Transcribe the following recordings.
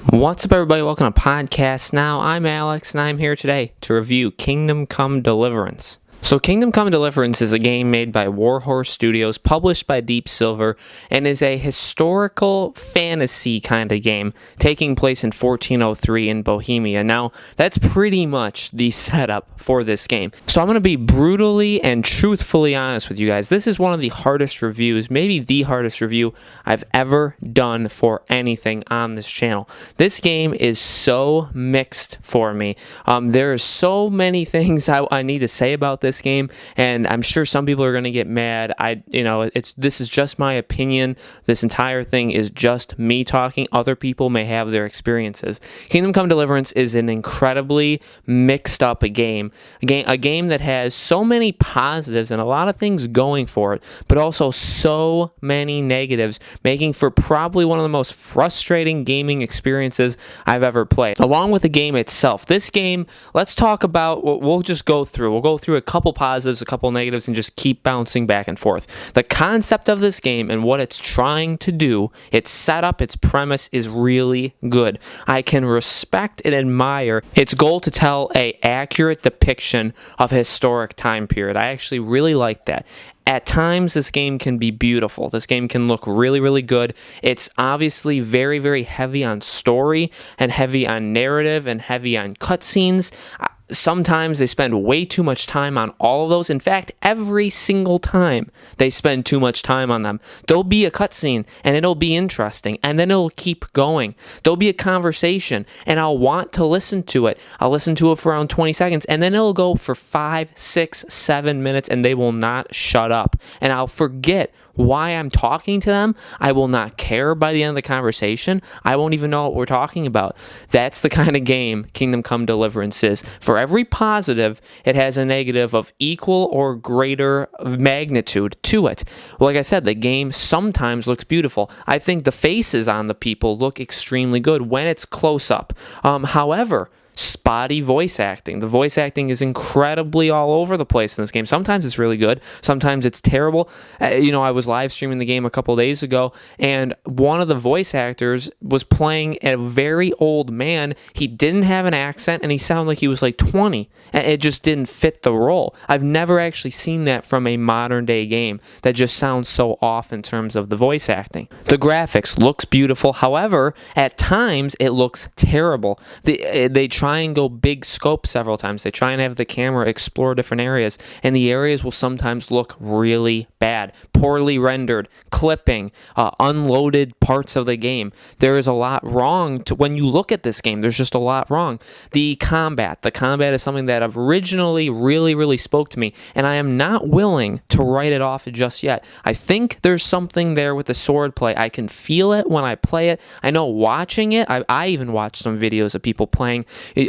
What's up, everybody? Welcome to Podcast Now. I'm Alex, and I'm here today to review Kingdom Come Deliverance. So Kingdom Come Deliverance is a game made by Warhorse Studios, published by Deep Silver, and is a historical fantasy kind of game taking place in 1403 in Bohemia. Now, that's pretty much the setup for this game. So I'm going to be brutally and truthfully honest with you guys. This is one of the hardest reviews, maybe the hardest review I've ever done for anything on this channel. This game is so mixed for me. There are so many things I need to say about this game, and I'm sure some people are going to get mad. This is just my opinion. This entire thing is just me talking. Other people may have their experiences. Kingdom Come Deliverance is an incredibly mixed up game. A game that has so many positives and a lot of things going for it, but also so many negatives, making for probably one of the most frustrating gaming experiences I've ever played. Along with the game itself, this game, let's talk about, we'll go through a couple positives, a couple negatives, and just keep bouncing back and forth. The concept of this game and what it's trying to do, its setup, its premise is really good. I can respect and admire its goal to tell an accurate depiction of a historic time period. I actually really like that. At times, this game can be beautiful. This game can look really, really good. It's obviously very, very heavy on story and heavy on narrative and heavy on cutscenes. Sometimes they spend way too much time on all of those. In fact, every single time they spend too much time on them. There'll be a cutscene and it'll be interesting, and then it'll keep going. There'll be a conversation and I'll want to listen to it. I'll listen to it for around 20 seconds, and then it'll go for 5, 6, 7 minutes, and they will not shut up. And I'll forget why I'm talking to them. I will not care by the end of the conversation. I won't even know what we're talking about. That's the kind of game Kingdom Come Deliverance is. For every positive, it has a negative of equal or greater magnitude to it. Well, like I said, the game sometimes looks beautiful. I think the faces on the people look extremely good when it's close up. However, spotty voice acting. The voice acting is incredibly all over the place in this game. Sometimes it's really good. Sometimes it's terrible. I was live streaming the game a couple days ago, and one of the voice actors was playing a very old man. He didn't have an accent, and he sounded like he was like 20. It just didn't fit the role. I've never actually seen that from a modern day game that just sounds so off in terms of the voice acting. The graphics looks beautiful. However, at times it looks terrible. They try and go big scope several times. They try and have the camera explore different areas, and the areas will sometimes look really bad, poorly rendered, clipping, unloaded parts of the game. There is a lot wrong when you look at this game. There's just a lot wrong. The combat is something that originally really spoke to me, and I am not willing to write it off just yet. I think there's something there with the sword play. I can feel it when I play it. I know watching it, I even watched some videos of people playing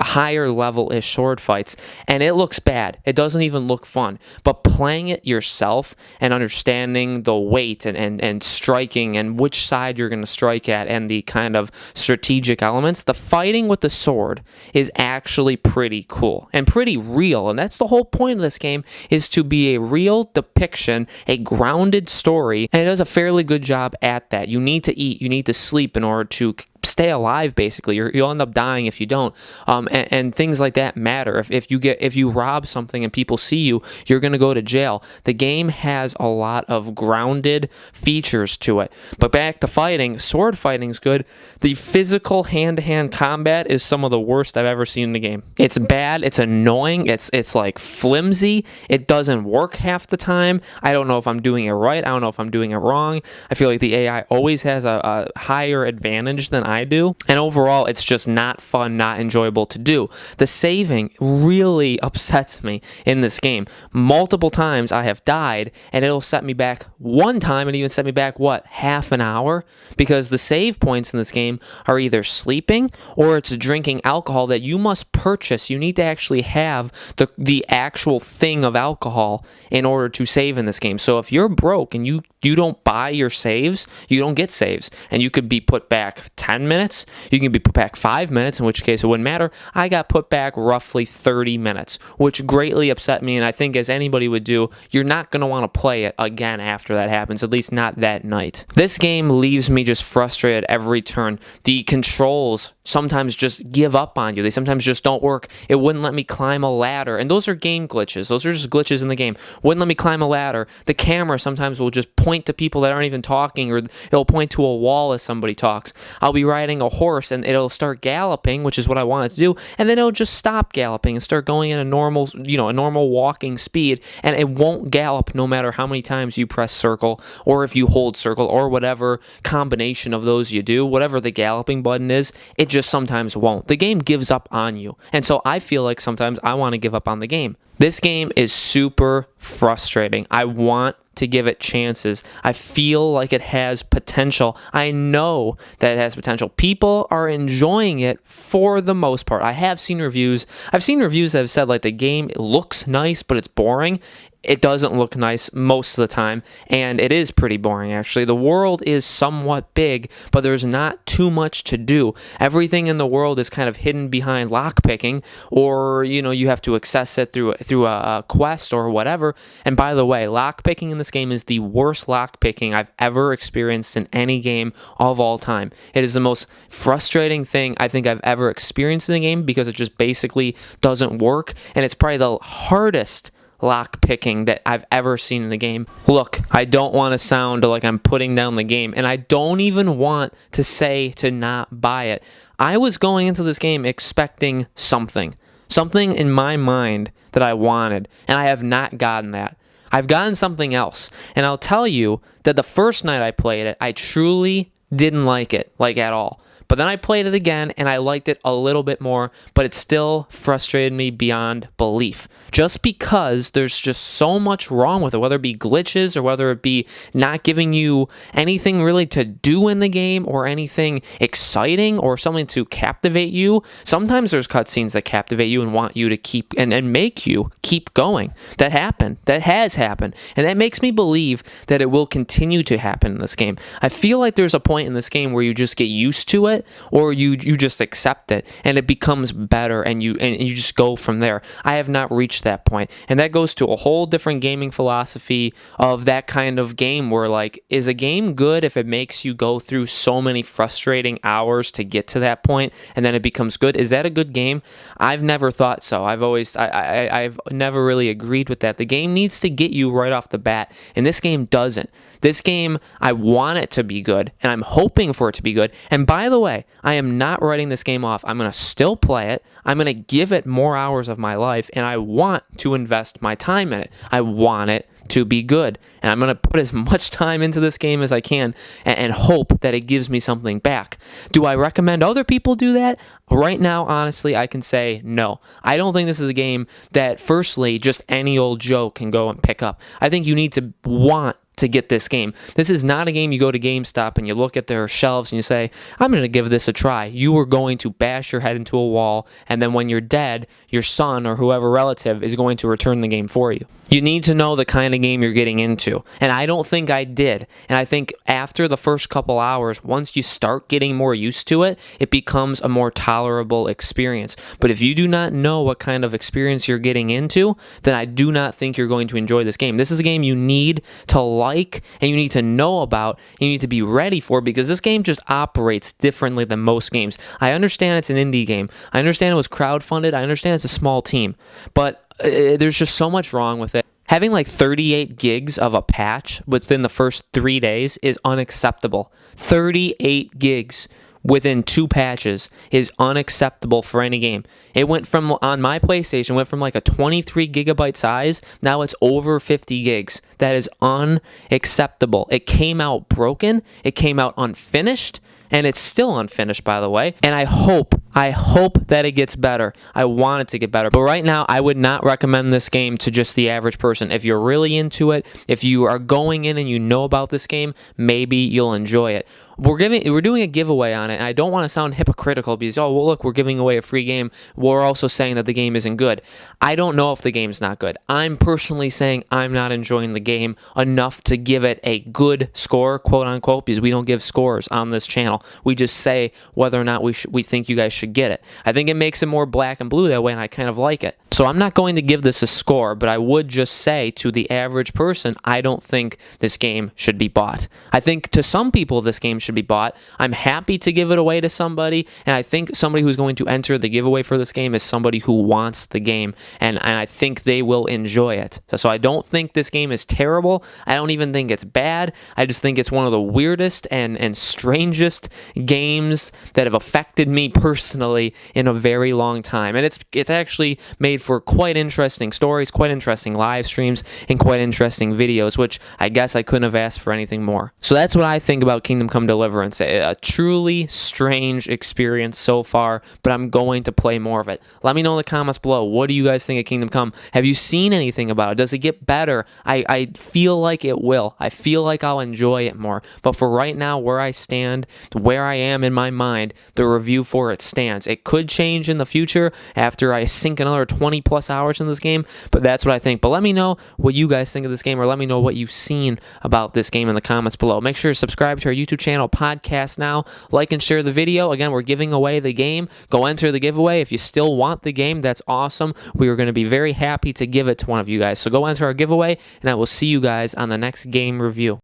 higher level-ish sword fights, and it looks bad. It doesn't even look fun. But playing it yourself and understanding the weight and striking and which side you're going to strike at and the kind of strategic elements, the fighting with the sword is actually pretty cool and pretty real. And that's the whole point of this game, is to be a real depiction, a grounded story, and it does a fairly good job at that. You need to eat, you need to sleep in order to stay alive. Basically, you'll end up dying if you don't, and things like that matter. If you rob something and people see you, you're gonna go to jail. The game has a lot of grounded features to it. But back to fighting, sword fighting's good. The physical hand-to-hand combat is some of the worst I've ever seen in the game. It's bad, it's annoying, it's like flimsy, it doesn't work half the time. I don't know if I'm doing it right, I don't know if I'm doing it wrong. I feel like the AI always has a higher advantage than I do, and overall it's just not fun, not enjoyable to do. The saving really upsets me in this game. Multiple times I have died, and it'll set me back one time, and even set me back, half an hour? Because the save points in this game are either sleeping or it's drinking alcohol that you must purchase. You need to actually have the actual thing of alcohol in order to save in this game. So if you're broke and you don't buy your saves, you don't get saves, and you could be put back 10 minutes. You can be put back 5 minutes, in which case it wouldn't matter. I got put back roughly 30 minutes, which greatly upset me, and I think as anybody would do, you're not going to want to play it again after that happens, at least not that night. This game leaves me just frustrated every turn. The controls sometimes just give up on you. They sometimes just don't work. It wouldn't let me climb a ladder, and those are game glitches. Those are just glitches in the game. Wouldn't let me climb a ladder. The camera sometimes will just point to people that aren't even talking, or it'll point to a wall as somebody talks. I'll be riding a horse and it'll start galloping, which is what I want it to do, and then it'll just stop galloping and start going at a normal, a normal walking speed, and it won't gallop no matter how many times you press circle, or if you hold circle, or whatever combination of those you do, whatever the galloping button is, it just sometimes won't. The game gives up on you, and so I feel like sometimes I want to give up on the game. This game is super frustrating. I want to give it chances. I feel like it has potential. I know that it has potential. People are enjoying it for the most part. I have seen reviews. I've seen reviews that have said like the game looks nice, but it's boring. It doesn't look nice most of the time, and it is pretty boring, actually. The world is somewhat big, but there's not too much to do. Everything in the world is kind of hidden behind lockpicking, or, you have to access it through a quest or whatever. And by the way, lockpicking in this game is the worst lockpicking I've ever experienced in any game of all time. It is the most frustrating thing I think I've ever experienced in the game, because it just basically doesn't work, and it's probably the hardest lock picking that I've ever seen in the game. Look, I don't want to sound like I'm putting down the game, and I don't even want to say to not buy it. I was going into this game expecting something in my mind that I wanted, and I have not gotten that. I've gotten something else, and I'll tell you that the first night I played it, I truly didn't like it, at all. But then I played it again, and I liked it a little bit more, but it still frustrated me beyond belief. Just because there's just so much wrong with it, whether it be glitches or whether it be not giving you anything really to do in the game or anything exciting or something to captivate you. Sometimes there's cutscenes that captivate you and want you to keep and make you keep going. That happened. That has happened. And that makes me believe that it will continue to happen in this game. I feel like there's a point in this game where you just get used to it, or you just accept it, and it becomes better, and you just go from there. I have not reached that point, and that goes to a whole different gaming philosophy of that kind of game where, is a game good if it makes you go through so many frustrating hours to get to that point, and then it becomes good? Is that a good game? I've never thought so. I've never really agreed with that. The game needs to get you right off the bat, and this game doesn't. This game, I want it to be good, and I'm hoping for it to be good. And by the way, I am not writing this game off. I'm going to still play it. I'm going to give it more hours of my life, and I want to invest my time in it. I want it to be good, and I'm going to put as much time into this game as I can and hope that it gives me something back. Do I recommend other people do that? Right now, honestly, I can say no. I don't think this is a game that, firstly, just any old Joe can go and pick up. I think you need to want to get this game. This is not a game you go to GameStop and you look at their shelves and you say, I'm going to give this a try. You are going to bash your head into a wall, and then when you're dead, your son or whoever relative is going to return the game for you. You need to know the kind of game you're getting into, and I don't think I did. And I think after the first couple hours, once you start getting more used to it, it becomes a more tolerable experience. But if you do not know what kind of experience you're getting into, then I do not think you're going to enjoy this game. This is a game you need to like, and you need to know about, and you need to be ready for, because this game just operates differently than most games. I understand it's an indie game. I understand it was crowdfunded. I understand it's a small team, but there's just so much wrong with it. Having 38 gigs of a patch within the first 3 days is unacceptable. 38 gigs within 2 patches is unacceptable for any game. It went from, on my PlayStation, went from a 23 gigabyte size. Now it's over 50 gigs. That is unacceptable. It came out broken. It came out unfinished. And it's still unfinished, by the way. And I hope that it gets better. I want it to get better. But right now, I would not recommend this game to just the average person. If you're really into it, if you are going in and you know about this game, maybe you'll enjoy it. we're doing a giveaway on it, and I don't want to sound hypocritical because, oh, well, look, we're giving away a free game. We're also saying that the game isn't good. I don't know if the game's not good. I'm personally saying I'm not enjoying the game enough to give it a good score, quote unquote, because we don't give scores on this channel. We just say whether or not we think you guys should get it. I think it makes it more black and blue that way, and I kind of like it. So I'm not going to give this a score, but I would just say to the average person, I don't think this game should be bought. I think to some people this game should be bought. I'm happy to give it away to somebody, and I think somebody who's going to enter the giveaway for this game is somebody who wants the game, and I think they will enjoy it. So I don't think this game is terrible. I don't even think it's bad. I just think it's one of the weirdest and strangest games that have affected me personally in a very long time. And it's actually made for quite interesting stories, quite interesting live streams, and quite interesting videos, which I guess I couldn't have asked for anything more. So that's what I think about Kingdom Come Deliverance. A truly strange experience so far, but I'm going to play more of it. Let me know in the comments below. What do you guys think of Kingdom Come? Have you seen anything about it? Does it get better? I feel like it will. I feel like I'll enjoy it more. But for right now, where I stand, where I am in my mind, the review for it stands. It could change in the future after I sink another 20 plus hours in this game, but that's what I think. But let me know what you guys think of this game, or let me know what you've seen about this game in the comments below. Make sure to subscribe to our YouTube channel, Podcast Now. Like and share the video. Again, we're giving away the game. Go enter the giveaway. If you still want the game, that's awesome. We are going to be very happy to give it to one of you guys. So go enter our giveaway, and I will see you guys on the next game review.